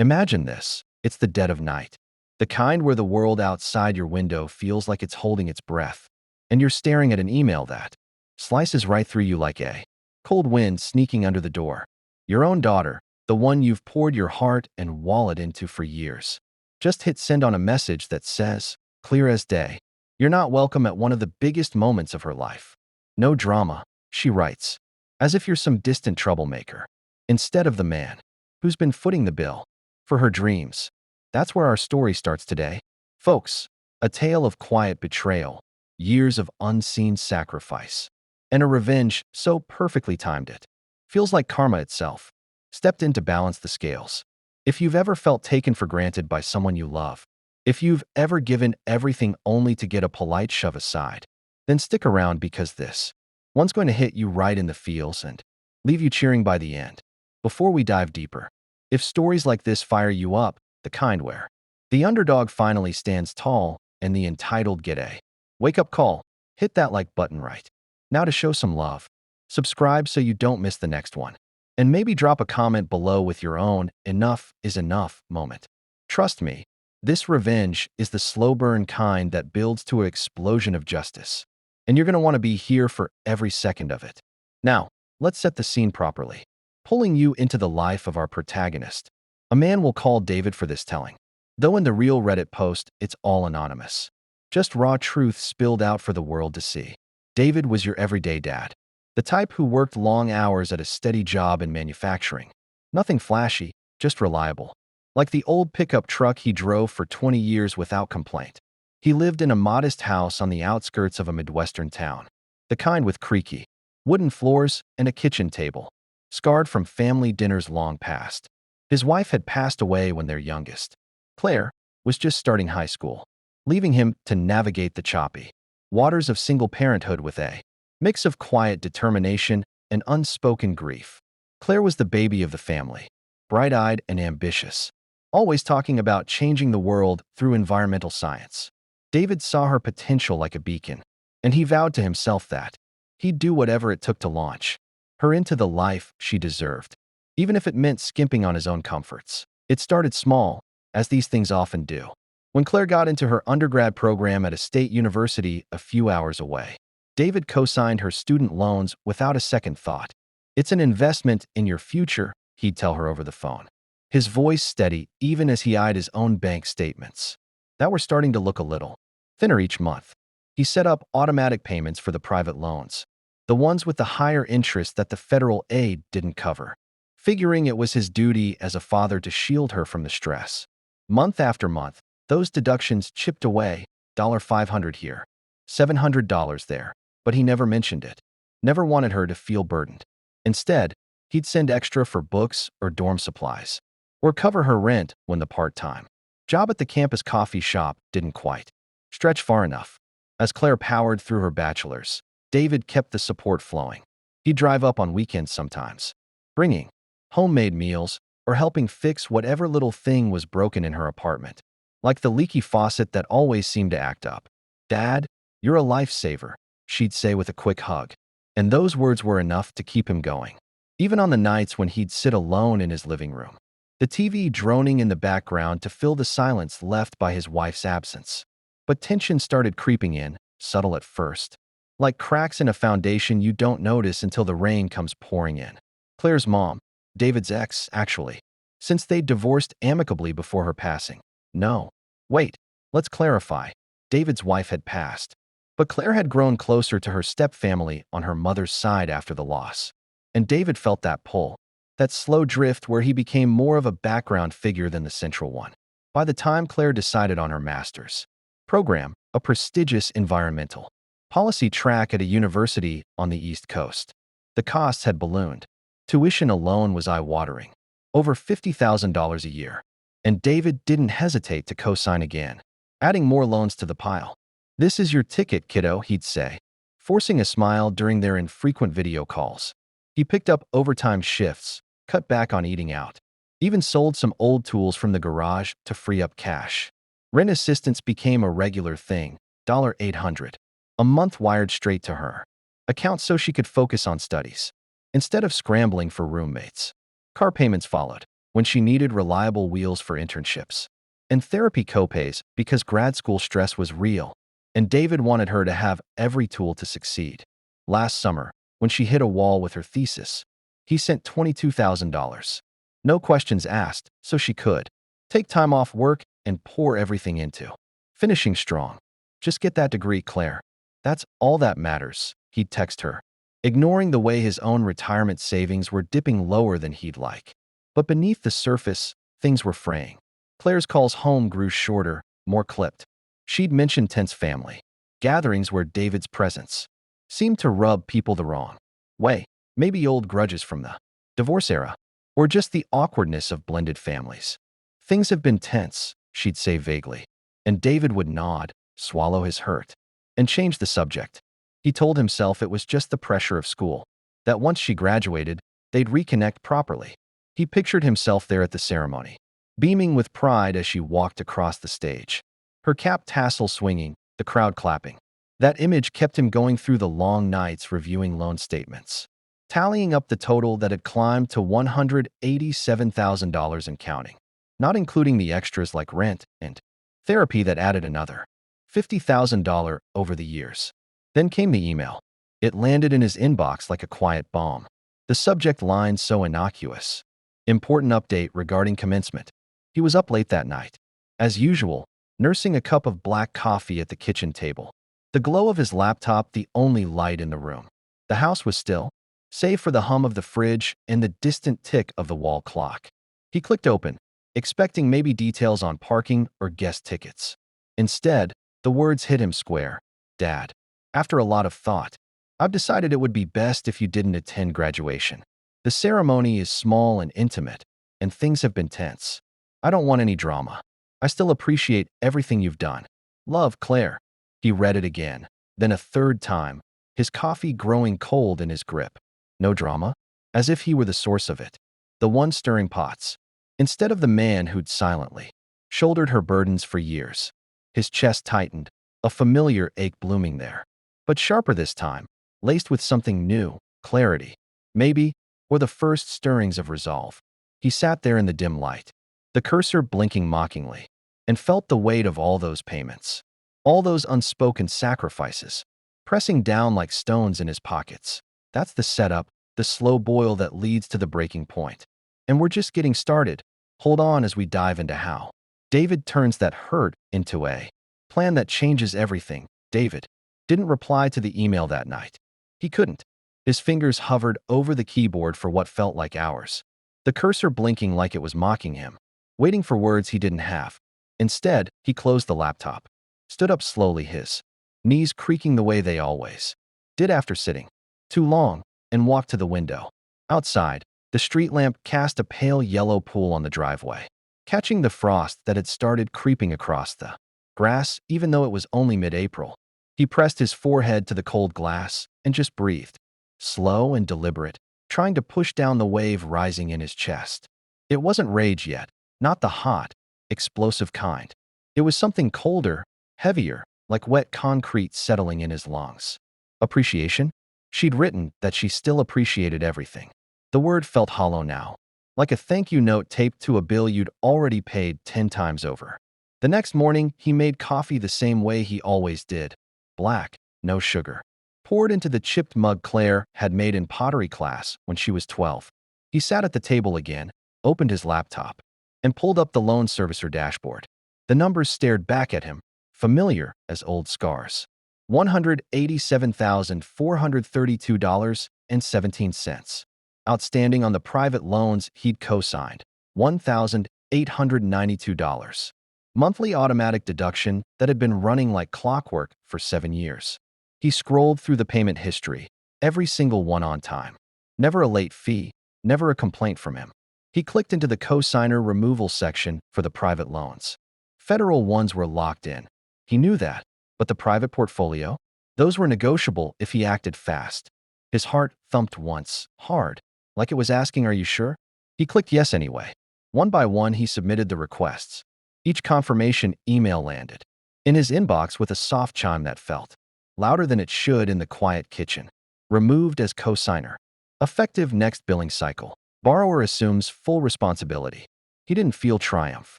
Imagine this. It's the dead of night. The kind where the world outside your window feels like it's holding its breath. And you're staring at an email that slices right through you like a cold wind sneaking under the door. Your own daughter, the one you've poured your heart and wallet into for years. Just hit send on a message that says, clear as day. You're not welcome at one of the biggest moments of her life. No drama, she writes, as if you're some distant troublemaker, instead of the man who's been footing the bill for her dreams. That's where our story starts today. Folks, a tale of quiet betrayal, years of unseen sacrifice, and a revenge so perfectly timed it. Feels like karma itself stepped in to balance the scales. If you've ever felt taken for granted by someone you love, if you've ever given everything only to get a polite shove aside, then stick around because this one's going to hit you right in the feels and leave you cheering by the end. Before we dive deeper, if stories like this fire you up, the kind where the underdog finally stands tall and the entitled get a wake-up call, hit that like button right now to show some love. Subscribe so you don't miss the next one. And maybe drop a comment below with your own enough is enough moment. Trust me, this revenge is the slow burn kind that builds to an explosion of justice. And you're going to want to be here for every second of it. Now, let's set the scene properly. Pulling you into the life of our protagonist. A man will call David for this telling. Though in the real Reddit post, it's all anonymous. Just raw truth spilled out for the world to see. David was your everyday dad. The type who worked long hours at a steady job in manufacturing. Nothing flashy, just reliable. Like the old pickup truck he drove for 20 years without complaint. He lived in a modest house on the outskirts of a Midwestern town. The kind with creaky wooden floors and a kitchen table, scarred from family dinners long past. His wife had passed away when their youngest, Claire, was just starting high school, leaving him to navigate the choppy waters of single parenthood with a mix of quiet determination and unspoken grief. Claire was the baby of the family, bright-eyed and ambitious, always talking about changing the world through environmental science. David saw her potential like a beacon, and he vowed to himself that he'd do whatever it took to launch her into the life she deserved, even if it meant skimping on his own comforts. It started small, as these things often do. When Claire got into her undergrad program at a state university a few hours away, David co-signed her student loans without a second thought. It's an investment in your future, he'd tell her over the phone. His voice steady even as he eyed his own bank statements that were starting to look a little thinner each month. He set up automatic payments for the private loans, the ones with the higher interest that the federal aid didn't cover, figuring it was his duty as a father to shield her from the stress. Month after month, those deductions chipped away, $500 here, $700 there, but he never mentioned it, never wanted her to feel burdened. Instead, he'd send extra for books or dorm supplies, or cover her rent when the part-time job at the campus coffee shop didn't quite stretch far enough. As Claire powered through her bachelor's, David kept the support flowing. He'd drive up on weekends sometimes, bringing homemade meals or helping fix whatever little thing was broken in her apartment, like the leaky faucet that always seemed to act up. "Dad, you're a lifesaver," she'd say with a quick hug. And those words were enough to keep him going, even on the nights when he'd sit alone in his living room, the TV droning in the background to fill the silence left by his wife's absence. But tension started creeping in, subtle at first, like cracks in a foundation you don't notice until the rain comes pouring in. Claire's mom, David's ex, actually, since they'd divorced amicably before her passing. No, wait, let's clarify. David's wife had passed, but Claire had grown closer to her stepfamily on her mother's side after the loss. And David felt that pull, that slow drift where he became more of a background figure than the central one. By the time Claire decided on her master's program, a prestigious environmental policy track at a university on the East Coast, the costs had ballooned. Tuition alone was eye-watering, over $50,000 a year. And David didn't hesitate to co-sign again, adding more loans to the pile. "This is your ticket, kiddo," he'd say, forcing a smile during their infrequent video calls. He picked up overtime shifts, cut back on eating out, even sold some old tools from the garage to free up cash. Rent assistance became a regular thing, $800 a month wired straight to her account so she could focus on studies, instead of scrambling for roommates. Car payments followed. when she needed reliable wheels for internships, and therapy copays because grad school stress was real, and David wanted her to have every tool to succeed. Last summer, when she hit a wall with her thesis, he sent $22,000. No questions asked, so she could take time off work and pour everything into finishing strong. Just get that degree, Claire. That's all that matters, he'd text her, ignoring the way his own retirement savings were dipping lower than he'd like. But beneath the surface, things were fraying. Claire's calls home grew shorter, more clipped. She'd mentioned tense family gatherings where David's presence seemed to rub people the wrong way, maybe old grudges from the divorce era, or just the awkwardness of blended families. Things have been tense, she'd say vaguely, and David would nod, swallow his hurt, and change the subject. He told himself it was just the pressure of school, that once she graduated, they'd reconnect properly. He pictured himself there at the ceremony, beaming with pride as she walked across the stage, her cap tassel swinging, the crowd clapping. That image kept him going through the long nights reviewing loan statements, tallying up the total that had climbed to $187,000 and counting, not including the extras like rent and therapy that added another $50,000 over the years. Then came the email. It landed in his inbox like a quiet bomb. The subject line so innocuous. Important update regarding commencement. He was up late that night, as usual, nursing a cup of black coffee at the kitchen table. The glow of his laptop the only light in the room. The house was still, save for the hum of the fridge and the distant tick of the wall clock. He clicked open, expecting maybe details on parking or guest tickets. Instead, the words hit him square. Dad, after a lot of thought, I've decided it would be best if you didn't attend graduation. The ceremony is small and intimate, and things have been tense. I don't want any drama. I still appreciate everything you've done. Love, Claire. He read it again, then a third time, his coffee growing cold in his grip. No drama? As if he were the source of it, the one stirring pots, instead of the man who'd silently shouldered her burdens for years. His chest tightened, a familiar ache blooming there, but sharper this time, laced with something new, clarity, maybe, or the first stirrings of resolve. He sat there in the dim light, the cursor blinking mockingly, and felt the weight of all those payments, all those unspoken sacrifices, pressing down like stones in his pockets. That's the setup, the slow boil that leads to the breaking point. And we're just getting started. Hold on as we dive into how David turns that hurt into a plan that changes everything. David didn't reply to the email that night. He couldn't. His fingers hovered over the keyboard for what felt like hours, the cursor blinking like it was mocking him, waiting for words he didn't have. Instead, he closed the laptop, stood up slowly, his knees creaking the way they always did after sitting too long, and walked to the window. Outside, the street lamp cast a pale yellow pool on the driveway, catching the frost that had started creeping across the grass even though it was only mid-April. He pressed his forehead to the cold glass and just breathed, slow and deliberate, trying to push down the wave rising in his chest. It wasn't rage yet, not the hot, explosive kind. It was something colder, heavier, like wet concrete settling in his lungs. Appreciation? She'd written that she still appreciated everything. The word felt hollow now, like a thank you note taped to a bill you'd already paid 10 times over. The next morning, he made coffee the same way he always did. Black, no sugar. Poured into the chipped mug Claire had made in pottery class when she was 12. He sat at the table again, opened his laptop, and pulled up the loan servicer dashboard. The numbers stared back at him, familiar as old scars. $187,432.17. Outstanding on the private loans he'd co-signed, $1,892. Monthly automatic deduction that had been running like clockwork for 7 years. He scrolled through the payment history, every single one on time. Never a late fee, never a complaint from him. He clicked into the co-signer removal section for the private loans. Federal ones were locked in. He knew that, but the private portfolio? Those were negotiable if he acted fast. His heart thumped once, hard, like it was asking, "Are you sure?" He clicked yes anyway. One by one, he submitted the requests. Each confirmation email landed in his inbox with a soft chime that felt louder than it should in the quiet kitchen. Removed as co-signer. Effective next billing cycle. Borrower assumes full responsibility. He didn't feel triumph.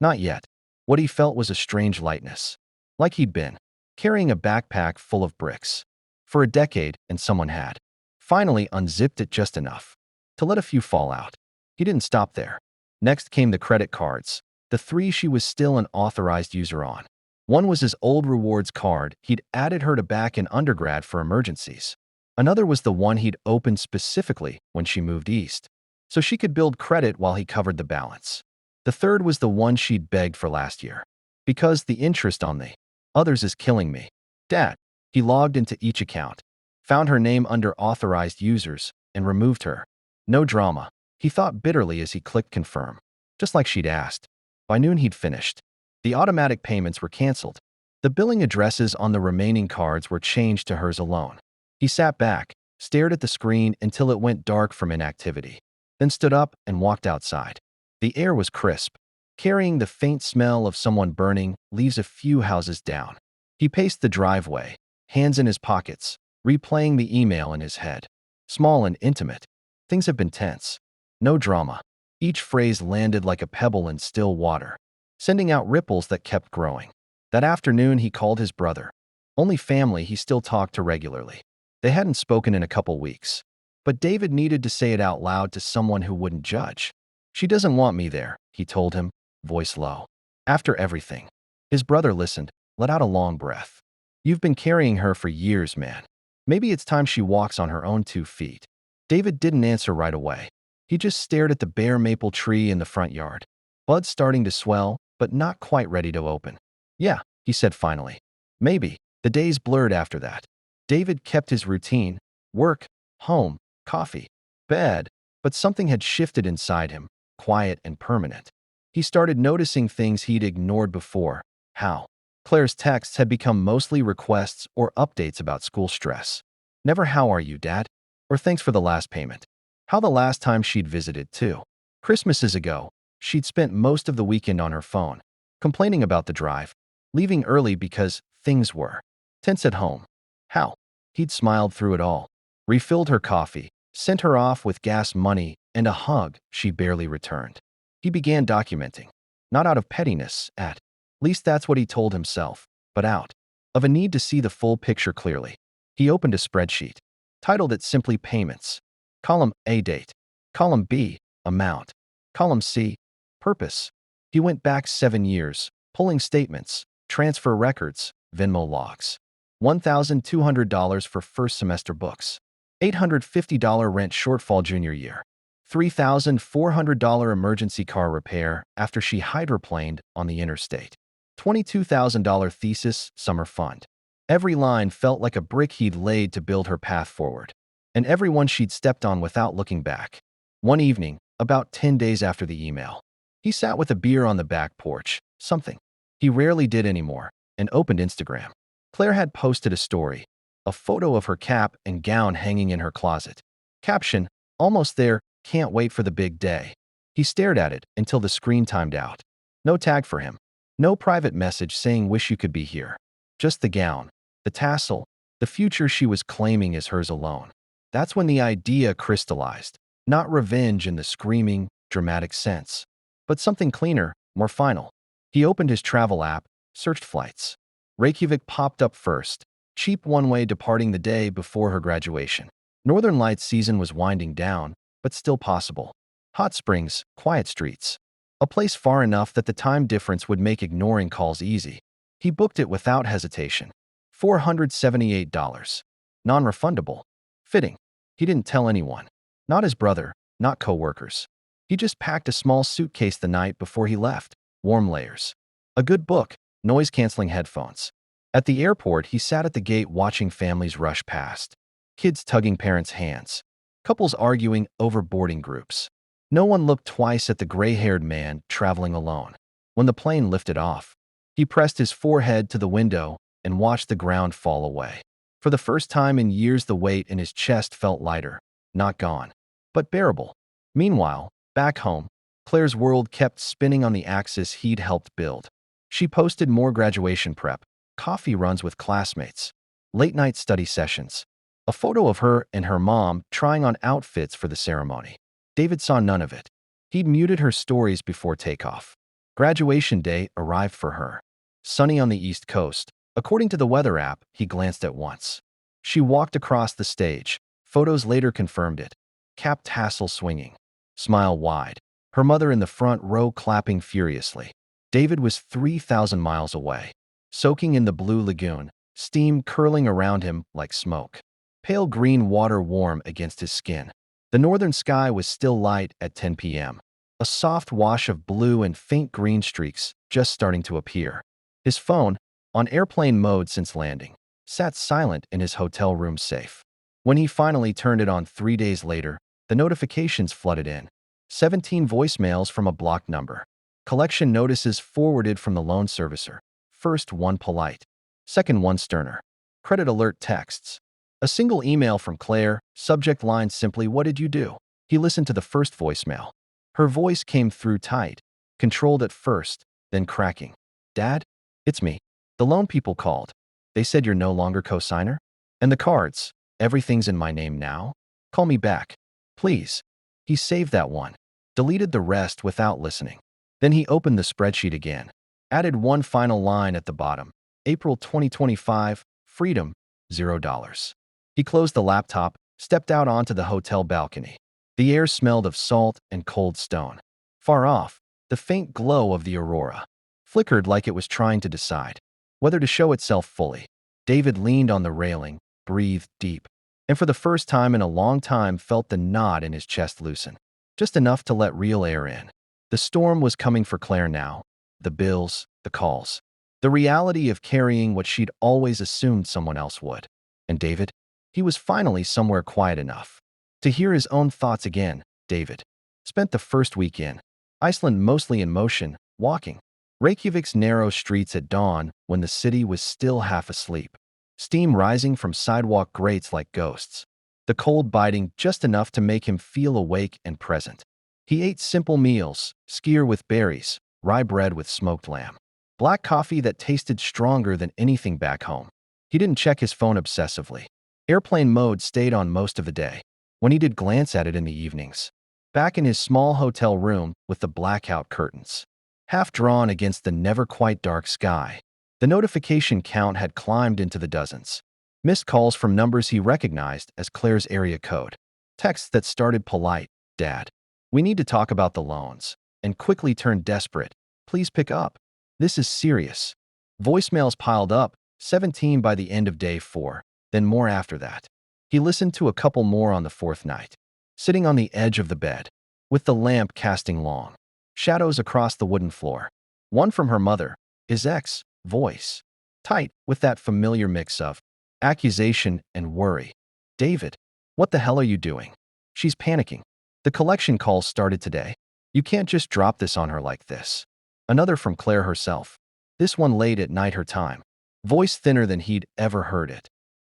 Not yet. What he felt was a strange lightness. Like he'd been carrying a backpack full of bricks for a decade, and someone had finally unzipped it just enough to let a few fall out. He didn't stop there. Next came the credit cards, the three she was still an authorized user on. One was his old rewards card he'd added her to back in undergrad for emergencies. Another was the one he'd opened specifically when she moved east, so she could build credit while he covered the balance. The third was the one she'd begged for last year. Because the interest on the others is killing me. Dad. He logged into each account, found her name under authorized users, and removed her. No drama, he thought bitterly as he clicked confirm. Just like she'd asked. By noon he'd finished. The automatic payments were canceled. The billing addresses on the remaining cards were changed to hers alone. He sat back, stared at the screen until it went dark from inactivity, then stood up and walked outside. The air was crisp, carrying the faint smell of someone burning leaves a few houses down. He paced the driveway, hands in his pockets, replaying the email in his head. Small and intimate. Things have been tense. No drama. Each phrase landed like a pebble in still water, sending out ripples that kept growing. That afternoon he called his brother. Only family he still talked to regularly. They hadn't spoken in a couple weeks. But David needed to say it out loud to someone who wouldn't judge. She doesn't want me there, he told him, voice low. After everything. His brother listened, let out a long breath. You've been carrying her for years, man. Maybe it's time she walks on her own 2 feet. David didn't answer right away. He just stared at the bare maple tree in the front yard. Buds starting to swell, but not quite ready to open. Yeah, he said finally. Maybe. The days blurred after that. David kept his routine. Work, home, coffee, bed. But something had shifted inside him, quiet and permanent. He started noticing things he'd ignored before. How? Claire's texts had become mostly requests or updates about school stress. Never "How are you, Dad?" or "Thanks for the last payment." How the last time she'd visited, too. Christmases ago, she'd spent most of the weekend on her phone, complaining about the drive, leaving early because things were tense at home. How? He'd smiled through it all, refilled her coffee, sent her off with gas money and a hug she barely returned. He began documenting, not out of pettiness, at least that's what he told himself, but out of a need to see the full picture clearly. He opened a spreadsheet, titled it simply Payments. Column A, date. Column B, amount. Column C, purpose. He went back 7 years, pulling statements, transfer records, Venmo logs. $1,200 for first semester books. $850 rent shortfall junior year. $3,400 emergency car repair after she hydroplaned on the interstate. $22,000 thesis summer fund. Every line felt like a brick he'd laid to build her path forward, and every one she'd stepped on without looking back. One evening, about 10 days after the email, he sat with a beer on the back porch, something he rarely did anymore, and opened Instagram. Claire had posted a story, a photo of her cap and gown hanging in her closet. Caption, "Almost there, can't wait for the big day." He stared at it until the screen timed out. No tag for him. No private message saying "wish you could be here." Just the gown, the tassel, the future she was claiming as hers alone. That's when the idea crystallized. Not revenge in the screaming, dramatic sense, but something cleaner, more final. He opened his travel app, searched flights. Reykjavik popped up first, cheap one-way departing the day before her graduation. Northern Lights season was winding down, but still possible. Hot springs, quiet streets. A place far enough that the time difference would make ignoring calls easy. He booked it without hesitation. $478. Non-refundable. Fitting. He didn't tell anyone. Not his brother, not co-workers. He just packed a small suitcase the night before he left. Warm layers. A good book, noise-canceling headphones. At the airport, he sat at the gate watching families rush past. Kids tugging parents' hands. Couples arguing over boarding groups. No one looked twice at the gray-haired man traveling alone. When the plane lifted off, he pressed his forehead to the window and watched the ground fall away. For the first time in years, the weight in his chest felt lighter, not gone, but bearable. Meanwhile, back home, Claire's world kept spinning on the axis he'd helped build. She posted more graduation prep, coffee runs with classmates, late-night study sessions, a photo of her and her mom trying on outfits for the ceremony. David saw none of it. He'd muted her stories before takeoff. Graduation day arrived for her. Sunny on the East Coast. According to the weather app, he glanced at once. She walked across the stage. Photos later confirmed it. Cap tassel swinging. Smile wide. Her mother in the front row clapping furiously. David was 3,000 miles away, soaking in the blue lagoon, steam curling around him like smoke. Pale green water warm against his skin. The northern sky was still light at 10 p.m. A soft wash of blue and faint green streaks just starting to appear. His phone, on airplane mode since landing, sat silent in his hotel room safe. When he finally turned it on 3 days later, the notifications flooded in. 17 voicemails from a blocked number. Collection notices forwarded from the loan servicer. First one polite. Second one sterner. Credit alert texts. A single email from Claire, subject line simply, "What did you do?" He listened to the first voicemail. Her voice came through tight, controlled at first, then cracking. "Dad? It's me. The loan people called. They said you're no longer co-signer? And the cards, everything's in my name now? Call me back. Please." He saved that one, deleted the rest without listening. Then he opened the spreadsheet again, added one final line at the bottom. April 2025, freedom, $0. He closed the laptop, stepped out onto the hotel balcony. The air smelled of salt and cold stone. Far off, the faint glow of the aurora flickered like it was trying to decide whether to show itself fully. David leaned on the railing, breathed deep, and for the first time in a long time felt the knot in his chest loosen, just enough to let real air in. The storm was coming for Claire now. The bills, the calls, the reality of carrying what she'd always assumed someone else would. And David? He was finally somewhere quiet enough to hear his own thoughts again. David spent the first week in Iceland mostly in motion, walking Reykjavik's narrow streets at dawn when the city was still half asleep. Steam rising from sidewalk grates like ghosts. The cold biting just enough to make him feel awake and present. He ate simple meals, skyr with berries, rye bread with smoked lamb, black coffee that tasted stronger than anything back home. He didn't check his phone obsessively. Airplane mode stayed on most of the day. When he did glance at it in the evenings, back in his small hotel room with the blackout curtains, half drawn against the never-quite dark sky, the notification count had climbed into the dozens. Missed calls from numbers he recognized as Claire's area code. Texts that started polite, "Dad, we need to talk about the loans," and quickly turned desperate, "Please pick up. This is serious." Voicemails piled up, 17 by the end of day 4, then more after that. He listened to a couple more on the 4th night, sitting on the edge of the bed, with the lamp casting long shadows across the wooden floor. One from her mother, his ex, voice, tight with that familiar mix of accusation and worry. "David, what the hell are you doing?" She's panicking. "The collection calls started today. You can't just drop this on her like this." Another from Claire herself, this one late at night her time, voice thinner than he'd ever heard it.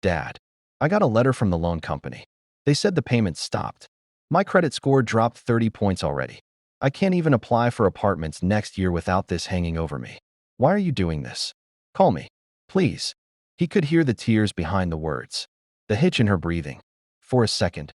"Dad, I got a letter from the loan company. They said the payments stopped. My credit score dropped 30 points already. I can't even apply for apartments next year without this hanging over me. Why are you doing this? Call me, please." He could hear the tears behind the words, the hitch in her breathing. For a second,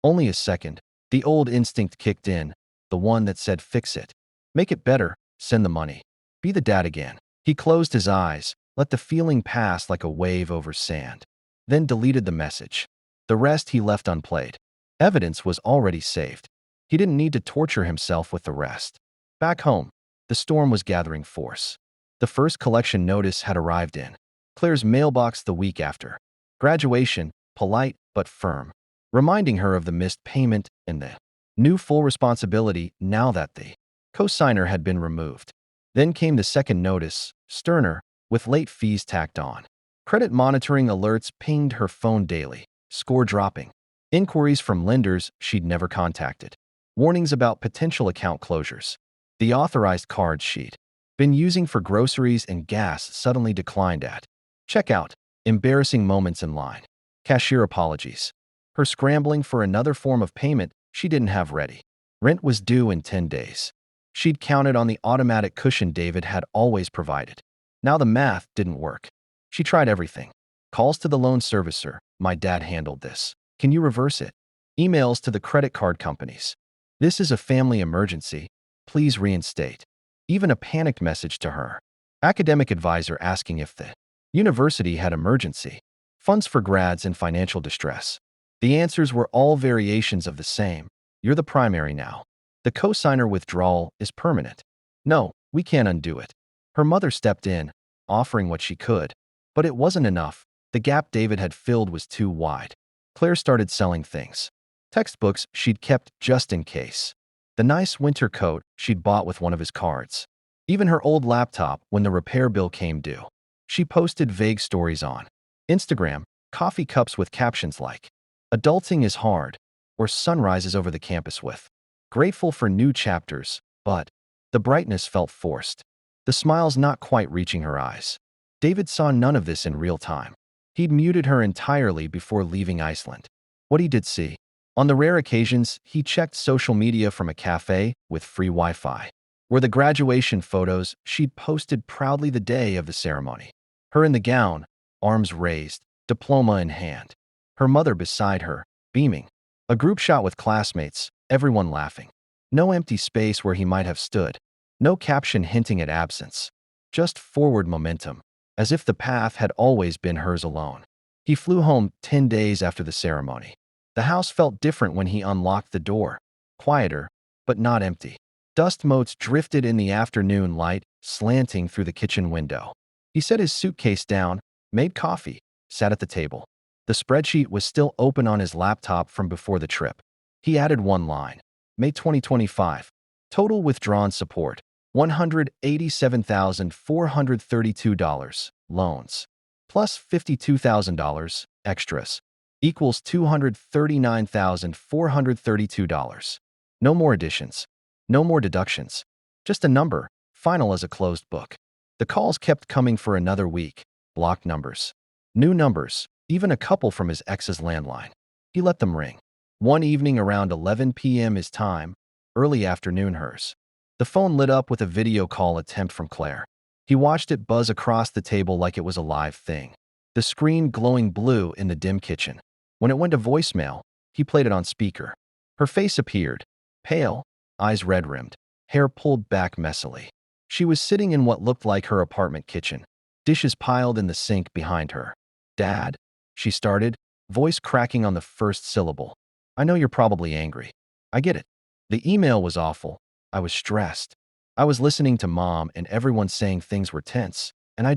only a second, the old instinct kicked in, the one that said fix it. Make it better, send the money. Be the dad again. He closed his eyes, let the feeling pass like a wave over sand, then deleted the message. The rest he left unplayed. Evidence was already saved. He didn't need to torture himself with the rest. Back home, the storm was gathering force. The first collection notice had arrived in Claire's mailbox the week after. Graduation, polite but firm, reminding her of the missed payment and the new full responsibility now that the co-signer had been removed. Then came the second notice, sterner, with late fees tacked on. Credit monitoring alerts pinged her phone daily, score dropping. Inquiries from lenders she'd never contacted. Warnings about potential account closures. The authorized card she'd been using for groceries and gas suddenly declined at checkout. Embarrassing moments in line. Cashier apologies. Her scrambling for another form of payment she didn't have ready. Rent was due in 10 days. She'd counted on the automatic cushion David had always provided. Now the math didn't work. She tried everything. Calls to the loan servicer, "My dad handled this. Can you reverse it?" Emails to the credit card companies. This is a family emergency. Please reinstate. Even a panicked message to her academic advisor asking if the university had emergency funds for grads in financial distress. The answers were all variations of the same. You're the primary now. The cosigner withdrawal is permanent. No, we can't undo it. Her mother stepped in, offering what she could. But it wasn't enough. The gap David had filled was too wide. Claire started selling things. Textbooks she'd kept just in case. The nice winter coat she'd bought with one of his cards. Even her old laptop when the repair bill came due. She posted vague stories on Instagram, coffee cups with captions like, "Adulting is hard," or sunrises over the campus with, "Grateful for new chapters," but the brightness felt forced. The smiles not quite reaching her eyes. David saw none of this in real time. He'd muted her entirely before leaving Iceland. What he did see. On the rare occasions, he checked social media from a cafe with free Wi-Fi, were the graduation photos she'd posted proudly the day of the ceremony. Her in the gown, arms raised, diploma in hand. Her mother beside her, beaming. A group shot with classmates, everyone laughing. No empty space where he might have stood. No caption hinting at absence. Just forward momentum, as if the path had always been hers alone. He flew home 10 days after the ceremony. The house felt different when he unlocked the door. Quieter, but not empty. Dust motes drifted in the afternoon light, slanting through the kitchen window. He set his suitcase down, made coffee, sat at the table. The spreadsheet was still open on his laptop from before the trip. He added one line. May 2025. Total withdrawn support, $187,432. Loans. Plus $52,000. Extras. Equals $239,432. No more additions. No more deductions. Just a number, final as a closed book. The calls kept coming for another week. Blocked numbers. New numbers, even a couple from his ex's landline. He let them ring. One evening around 11 p.m. his time, early afternoon hers. The phone lit up with a video call attempt from Claire. He watched it buzz across the table like it was a live thing. The screen glowing blue in the dim kitchen. When it went to voicemail, he played it on speaker. Her face appeared, pale, eyes red-rimmed, hair pulled back messily. She was sitting in what looked like her apartment kitchen, dishes piled in the sink behind her. "Dad," she started, voice cracking on the first syllable. "I know you're probably angry. I get it. The email was awful. I was stressed. I was listening to Mom and everyone saying things were tense, and I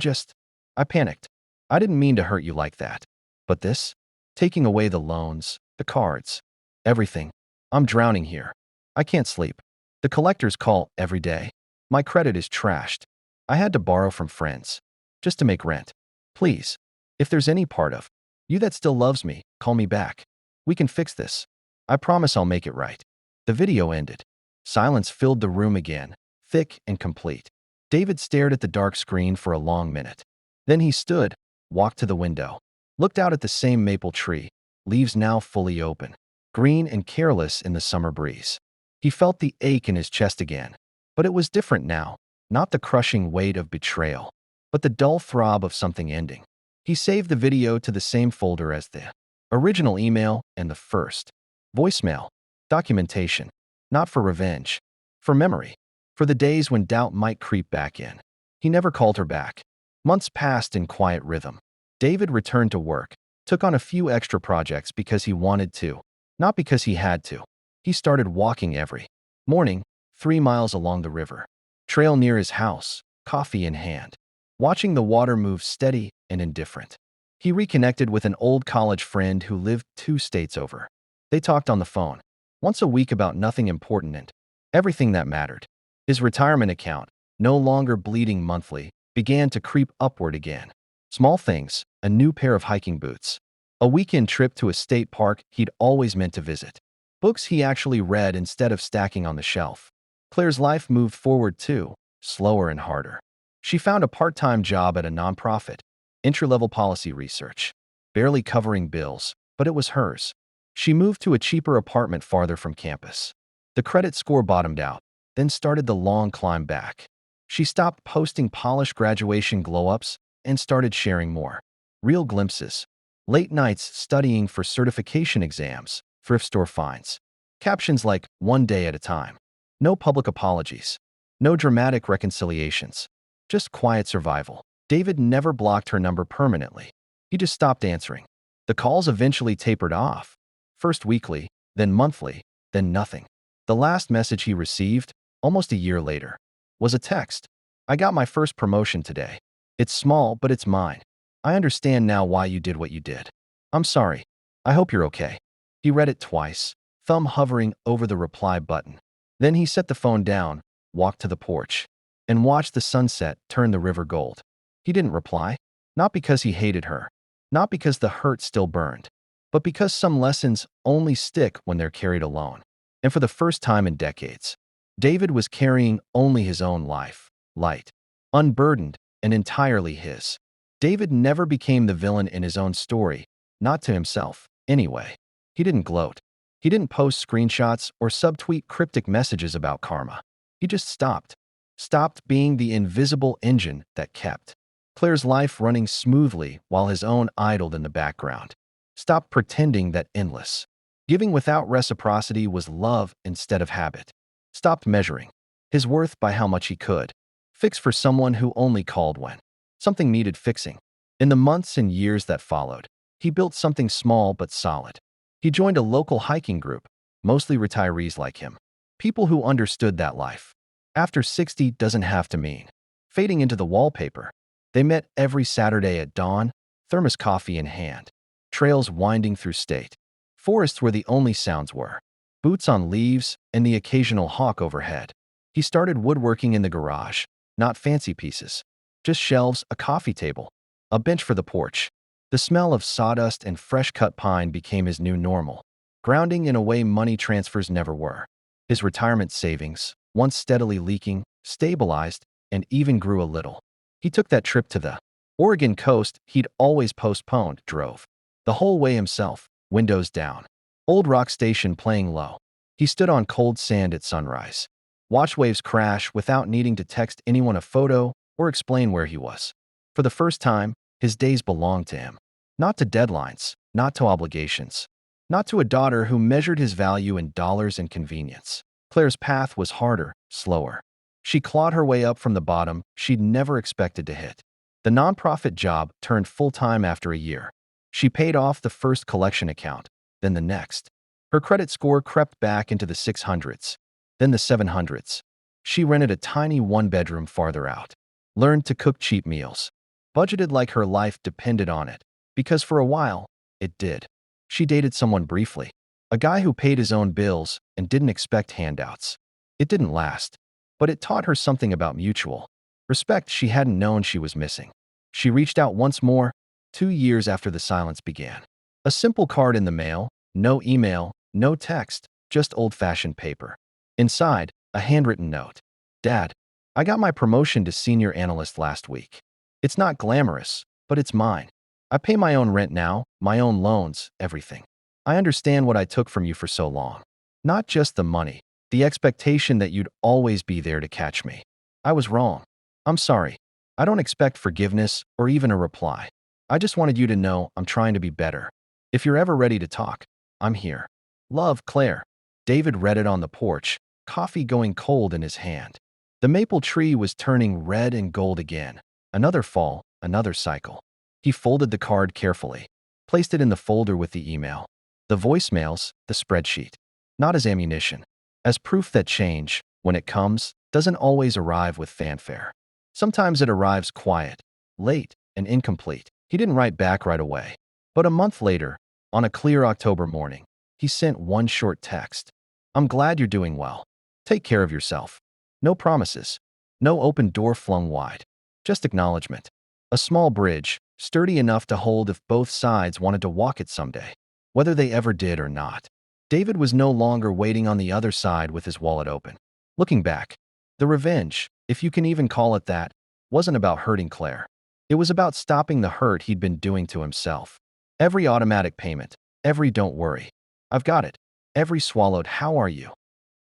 panicked. I didn't mean to hurt you like that. But this? Taking away the loans, the cards, everything. I'm drowning here. I can't sleep. The collectors call every day. My credit is trashed. I had to borrow from friends, just to make rent. Please, if there's any part of you that still loves me, call me back. We can fix this. I promise I'll make it right." The video ended. Silence filled the room again, thick and complete. David stared at the dark screen for a long minute. Then he stood, walked to the window, looked out at the same maple tree, leaves now fully open, green and careless in the summer breeze. He felt the ache in his chest again, but it was different now, not the crushing weight of betrayal, but the dull throb of something ending. He saved the video to the same folder as the original email and the first voicemail. Documentation, not for revenge, for memory, for the days when doubt might creep back in. He never called her back. Months passed in quiet rhythm. David returned to work, took on a few extra projects because he wanted to, not because he had to. He started walking every morning, 3 miles along the river, trail near his house, coffee in hand, watching the water move steady and indifferent. He reconnected with an old college friend who lived 2 states over. They talked on the phone, once a week about nothing important and everything that mattered. His retirement account, no longer bleeding monthly, began to creep upward again. Small things, a new pair of hiking boots, a weekend trip to a state park he'd always meant to visit, books he actually read instead of stacking on the shelf. Claire's life moved forward too, slower and harder. She found a part-time job at a nonprofit, entry-level policy research, barely covering bills, but it was hers. She moved to a cheaper apartment farther from campus. The credit score bottomed out, then started the long climb back. She stopped posting polished graduation glow-ups and started sharing more real glimpses. Late nights studying for certification exams, thrift store finds, Captions like, "One day at a time." No public apologies. No dramatic reconciliations. Just quiet survival. David never blocked her number permanently. He just stopped answering. The calls eventually tapered off. First weekly, then monthly, then nothing. The last message he received, almost a year later, was a text. "I got my first promotion today. It's small, but it's mine. I understand now why you did what you did. I'm sorry. I hope you're okay." He read it twice, thumb hovering over the reply button. Then he set the phone down, walked to the porch, and watched the sunset turn the river gold. He didn't reply, not because he hated her, not because the hurt still burned, but because some lessons only stick when they're carried alone. And for the first time in decades, David was carrying only his own life, light, unburdened, and entirely his. David never became the villain in his own story, not to himself, anyway. He didn't gloat. He didn't post screenshots or subtweet cryptic messages about karma. He just stopped. Stopped being the invisible engine that kept Claire's life running smoothly while his own idled in the background. Stopped pretending that endless giving without reciprocity was love instead of habit. Stopped measuring his worth by how much he could fix for someone who only called when something needed fixing. In the months and years that followed, he built something small but solid. He joined a local hiking group, mostly retirees like him. People who understood that life, after 60 doesn't have to mean fading into the wallpaper. They met every Saturday at dawn, thermos coffee in hand, trails winding through state, forests where the only sounds were boots on leaves and the occasional hawk overhead. He started woodworking in the garage, not fancy pieces, just shelves, a coffee table, a bench for the porch. The smell of sawdust and fresh-cut pine became his new normal, grounding in a way money transfers never were. His retirement savings, once steadily leaking, stabilized, and even grew a little. He took that trip to the Oregon coast he'd always postponed, drove the whole way himself, windows down, old rock station playing low. He stood on cold sand at sunrise, watched waves crash without needing to text anyone a photo or explain where he was. For the first time, his days belonged to him. Not to deadlines, not to obligations, not to a daughter who measured his value in dollars and convenience. Claire's path was harder, slower. She clawed her way up from the bottom she'd never expected to hit. The nonprofit job turned full-time after a year. She paid off the first collection account, then the next. Her credit score crept back into the 600s, then the 700s. She rented a tiny one-bedroom farther out, learned to cook cheap meals, budgeted like her life depended on it, because for a while, it did. She dated someone briefly, a guy who paid his own bills and didn't expect handouts. It didn't last, but it taught her something about mutual respect she hadn't known she was missing. She reached out once more, 2 years after the silence began. A simple card in the mail, no email, no text, just old-fashioned paper. Inside, a handwritten note. "Dad, I got my promotion to senior analyst last week. It's not glamorous, but it's mine. I pay my own rent now, my own loans, everything. I understand what I took from you for so long. Not just the money, the expectation that you'd always be there to catch me. I was wrong. I'm sorry. I don't expect forgiveness or even a reply. I just wanted you to know I'm trying to be better. If you're ever ready to talk, I'm here. Love, Claire." David read it on the porch, coffee going cold in his hand. The maple tree was turning red and gold again. Another fall, another cycle. He folded the card carefully, placed it in the folder with the email, the voicemails, the spreadsheet. Not as ammunition, as proof that change, when it comes, doesn't always arrive with fanfare. Sometimes it arrives quiet, late, and incomplete. He didn't write back right away. But a month later, on a clear October morning, he sent one short text. "I'm glad you're doing well. Take care of yourself." No promises. No open door flung wide. Just acknowledgement. A small bridge, sturdy enough to hold if both sides wanted to walk it someday, whether they ever did or not. David was no longer waiting on the other side with his wallet open. Looking back, the revenge, if you can even call it that, wasn't about hurting Claire. It was about stopping the hurt he'd been doing to himself. Every automatic payment, every "don't worry, I've got it," every swallowed "how are you?"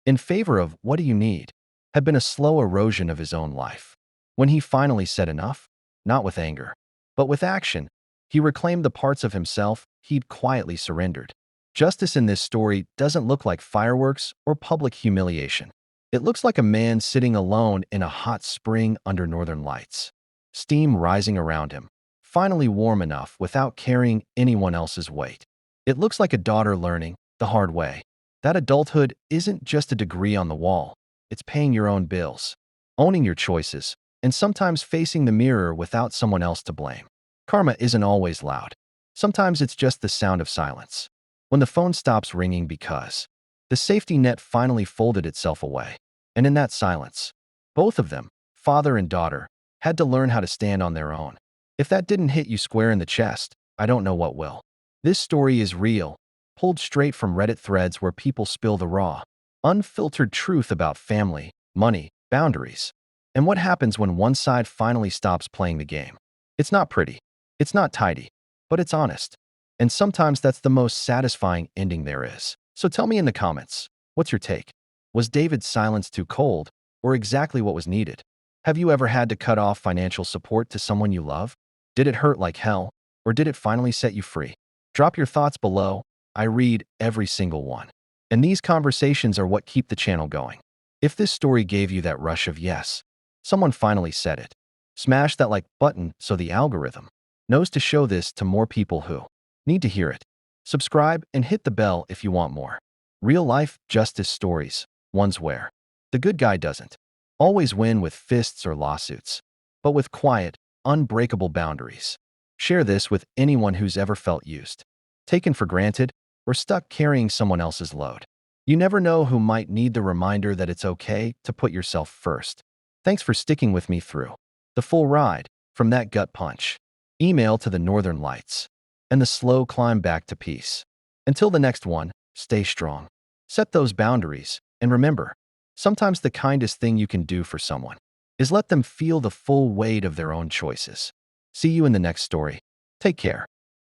in favor of "what do you need?" had been a slow erosion of his own life. When he finally said enough, not with anger, but with action, he reclaimed the parts of himself he'd quietly surrendered. Justice in this story doesn't look like fireworks or public humiliation. It looks like a man sitting alone in a hot spring under northern lights. Steam rising around him, finally warm enough without carrying anyone else's weight. It looks like a daughter learning, the hard way, that adulthood isn't just a degree on the wall. It's paying your own bills, owning your choices, and sometimes facing the mirror without someone else to blame. Karma isn't always loud. Sometimes it's just the sound of silence. When the phone stops ringing because the safety net finally folded itself away. And in that silence, both of them, father and daughter, had to learn how to stand on their own. If that didn't hit you square in the chest, I don't know what will. This story is real, pulled straight from Reddit threads where people spill the raw, unfiltered truth about family, money, boundaries, and what happens when one side finally stops playing the game. It's not pretty, it's not tidy, but it's honest. And sometimes that's the most satisfying ending there is. So tell me in the comments, what's your take? Was David's silence too cold, or exactly what was needed? Have you ever had to cut off financial support to someone you love? Did it hurt like hell, or did it finally set you free? Drop your thoughts below. I read every single one. And these conversations are what keep the channel going. If this story gave you that rush of yes, someone finally said it, smash that like button so the algorithm knows to show this to more people who need to hear it. Subscribe and hit the bell if you want more real-life justice stories, ones where the good guy doesn't always win with fists or lawsuits, but with quiet, unbreakable boundaries. Share this with anyone who's ever felt used, taken for granted, or stuck carrying someone else's load. You never know who might need the reminder that it's okay to put yourself first. Thanks for sticking with me through the full ride, from that gut punch, email to the northern lights, and the slow climb back to peace. Until the next one, stay strong. Set those boundaries, and remember, sometimes the kindest thing you can do for someone is let them feel the full weight of their own choices. See you in the next story. Take care.